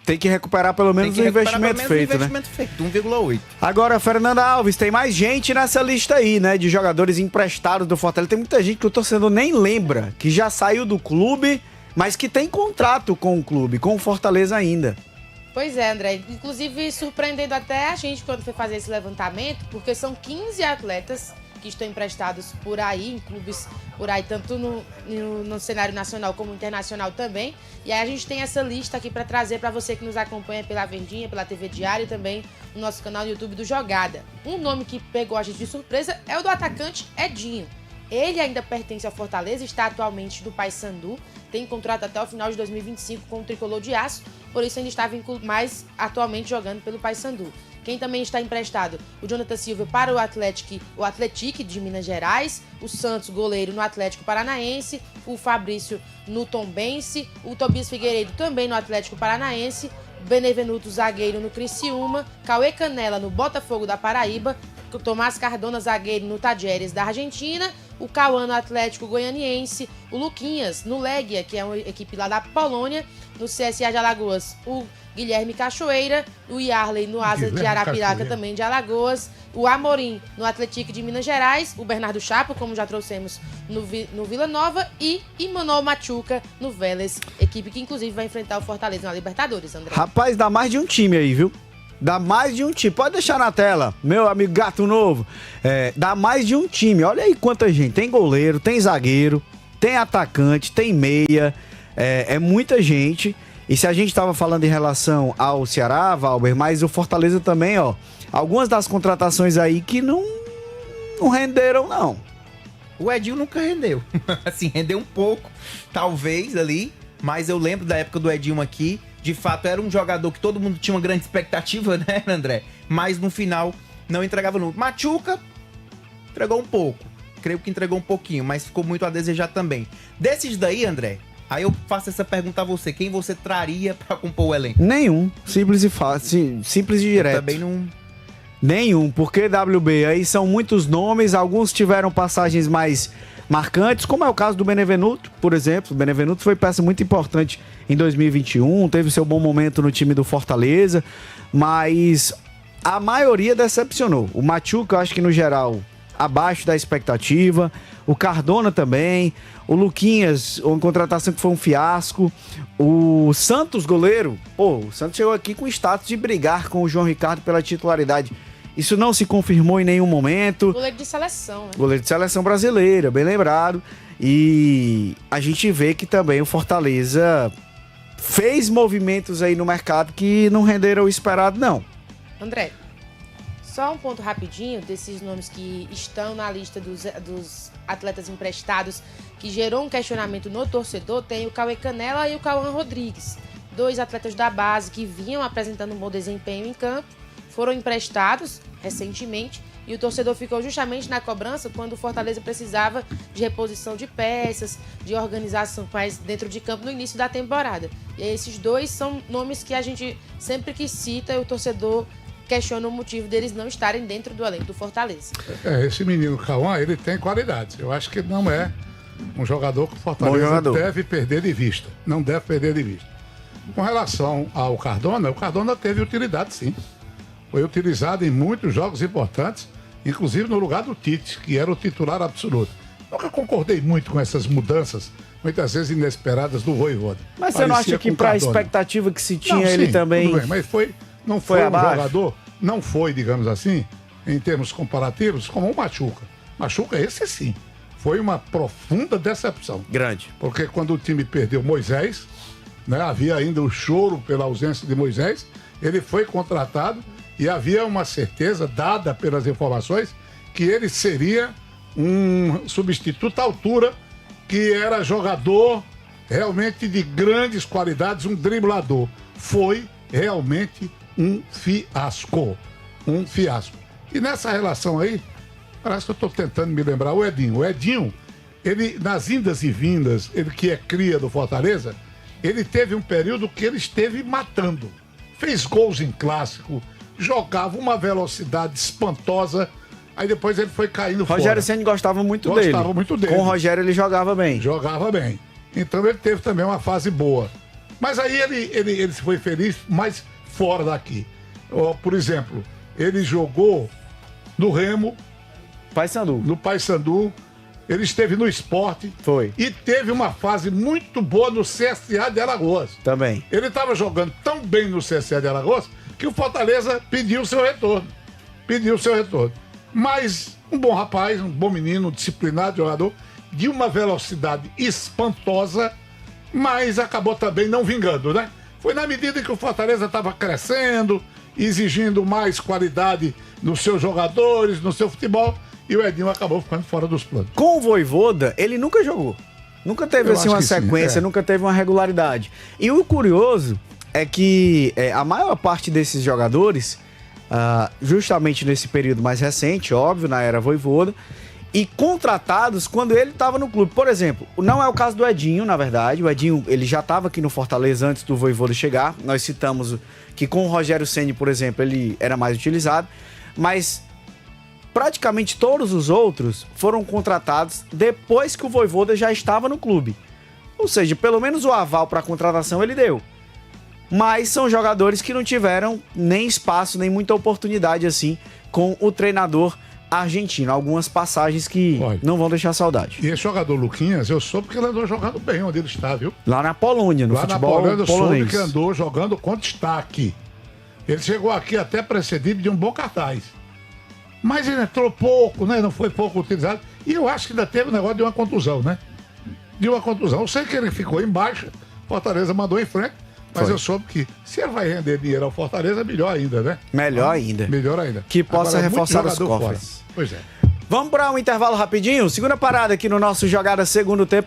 Tem que recuperar pelo menos o investimento feito, né? 1,8. Agora, Fernanda Alves, tem mais gente nessa lista aí, né? De jogadores emprestados do Fortaleza. Tem muita gente que o torcedor nem lembra, que já saiu do clube, mas que tem contrato com o clube, com o Fortaleza ainda. Pois é, André. Inclusive, surpreendendo até a gente quando foi fazer esse levantamento, porque são 15 atletas que estão emprestados por aí, em clubes por aí, tanto no cenário nacional como internacional também. E aí a gente tem essa lista aqui para trazer para você que nos acompanha pela Verdinha, pela TV Diário e também no nosso canal no YouTube do Jogada. Um nome que pegou a gente de surpresa é o do atacante Edinho. Ele ainda pertence ao Fortaleza, está atualmente do Paysandu, tem contrato até o final de 2025 com o Tricolor de Aço, por isso ainda está mais atualmente jogando pelo Paysandu. Quem também está emprestado? O Jonathan Silva para o Atlético de Minas Gerais, o Santos, goleiro, no Atlético Paranaense, o Fabrício no Tombense, o Tobias Figueiredo também no Atlético Paranaense, Benevenuto, zagueiro, no Criciúma, Cauê Canela no Botafogo da Paraíba, Tomás Cardona, zagueiro, no Tajeres da Argentina, o Cauã no Atlético Goianiense, o Luquinhas no Legia, que é uma equipe lá da Polônia, no CSA de Alagoas, o Guilherme Cachoeira, o Yarley no Asa de Arapiraca, também de Alagoas, o Amorim no Atlético de Minas Gerais, o Bernardo Chapo, como já trouxemos no Vila Nova, e Manuel Machuca no Vélez, equipe que inclusive vai enfrentar o Fortaleza na Libertadores, André. Rapaz, dá mais de um time aí, viu? Dá mais de um time. Pode deixar na tela, meu amigo Gato Novo. Dá mais de um time. Olha aí quanta gente. Tem goleiro, tem zagueiro, tem atacante, tem meia. É muita gente. E se a gente estava falando em relação ao Ceará, Valber, mas o Fortaleza também, ó. Algumas das contratações aí que não renderam, não. O Edinho nunca rendeu. Assim, rendeu um pouco, talvez ali. Mas eu lembro da época do Edinho aqui. De fato, era um jogador que todo mundo tinha uma grande expectativa, né, André? Mas no final não entregava nunca. Machuca entregou um pouco. Creio que entregou um pouquinho, mas ficou muito a desejar também. Desses daí, André, aí eu faço essa pergunta a você. Quem você traria pra compor o elenco? Nenhum. Simples e fácil. Simples e direto. Eu também não... Nenhum, porque WB, aí são muitos nomes, alguns tiveram passagens mais marcantes, como é o caso do Benevenuto, por exemplo. O Benevenuto foi peça muito importante em 2021, teve seu bom momento no time do Fortaleza, mas a maioria decepcionou. O Machuca, eu acho que no geral, abaixo da expectativa, o Cardona também, o Luquinhas, uma contratação que foi um fiasco, o Santos, goleiro, o Santos chegou aqui com status de brigar com o João Ricardo pela titularidade. Isso não se confirmou em nenhum momento. Goleiro de seleção, né? Goleiro de seleção brasileira, bem lembrado. E a gente vê que também o Fortaleza fez movimentos aí no mercado que não renderam o esperado, não. André, só um ponto rapidinho desses nomes que estão na lista dos atletas emprestados que gerou um questionamento no torcedor. Tem o Cauê Canela e o Cauã Rodrigues. 2 atletas da base que vinham apresentando um bom desempenho em campo. Foram emprestados recentemente e o torcedor ficou justamente na cobrança quando o Fortaleza precisava de reposição de peças, de organização mais dentro de campo no início da temporada. E esses 2 são nomes que a gente sempre que cita, o torcedor questiona o motivo deles não estarem dentro do elenco do Fortaleza. Esse menino Cauã, ele tem qualidades. Eu acho que ele não é um jogador que o Fortaleza deve perder de vista. Não deve perder de vista. Com relação ao Cardona, o Cardona teve utilidade, sim. Foi utilizado em muitos jogos importantes, inclusive no lugar do Tite, que era o titular absoluto. Nunca concordei muito com essas mudanças, muitas vezes inesperadas, do Vojvoda. Mas você não acha que para a expectativa que se tinha, ele também... Tudo bem, mas não foi um jogador, não foi, digamos assim, em termos comparativos, como o Machuca. Machuca, esse sim, foi uma profunda decepção. Grande. Porque quando o time perdeu Moisés, né, havia ainda o choro pela ausência de Moisés, ele foi contratado e havia uma certeza, dada pelas informações, que ele seria um substituto à altura, que era jogador realmente de grandes qualidades, um driblador. Foi realmente um fiasco. Um fiasco. E nessa relação aí, parece que eu estou tentando me lembrar, o Edinho, ele, nas indas e vindas, ele que é cria do Fortaleza, ele teve um período que ele esteve matando. Fez gols em clássico, jogava uma velocidade espantosa, aí depois ele foi caindo fora. Rogério Ceni gostava muito dele. Gostava muito dele. Com o Rogério ele jogava bem. Jogava bem. Então ele teve também uma fase boa. Mas aí ele foi feliz, mas fora daqui. Por exemplo, ele jogou no Remo, Paysandu. no Paysandu, ele esteve no Sport. Foi. E teve uma fase muito boa no CSA de Alagoas. Também. Ele estava jogando tão bem no CSA de Alagoas que o Fortaleza pediu seu retorno. Mas um bom rapaz, um bom menino, disciplinado, jogador, de uma velocidade espantosa, mas acabou também não vingando, né? Foi na medida que o Fortaleza estava crescendo, exigindo mais qualidade nos seus jogadores, no seu futebol, e o Edinho acabou ficando fora dos planos. Com o Vojvoda, ele nunca jogou. Nunca teve assim uma sequência, nunca teve uma regularidade. E o curioso é que a maior parte desses jogadores, justamente nesse período mais recente, óbvio, na era Vojvoda, e contratados quando ele estava no clube. Por exemplo, não é o caso do Edinho, na verdade. O Edinho, ele já estava aqui no Fortaleza antes do Vojvoda chegar. Nós citamos que com o Rogério Ceni, por exemplo, ele era mais utilizado. Mas praticamente todos os outros foram contratados depois que o Vojvoda já estava no clube. Ou seja, pelo menos o aval para a contratação ele deu. Mas são jogadores que não tiveram nem espaço, nem muita oportunidade assim com o treinador argentino. Algumas passagens que não vão deixar saudade. E esse jogador Luquinhas, eu soube que ele andou jogando bem onde ele está, viu? Lá na Polônia, no futebol polonês. Lá na Polônia eu soube que andou jogando com destaque. Ele chegou aqui até precedido de um bom cartaz. Mas ele entrou pouco, né? Não foi pouco utilizado. E eu acho que ainda teve o negócio de uma contusão, né? De uma contusão. Eu sei que ele ficou em baixa, Fortaleza mandou em frente. Mas eu soube que se ele vai render dinheiro ao Fortaleza, melhor ainda, né? Melhor ainda. Melhor ainda. Que possa reforçar os cofres. Pois é. Vamos para um intervalo rapidinho. Segunda parada aqui no nosso Jogada Segundo Tempo.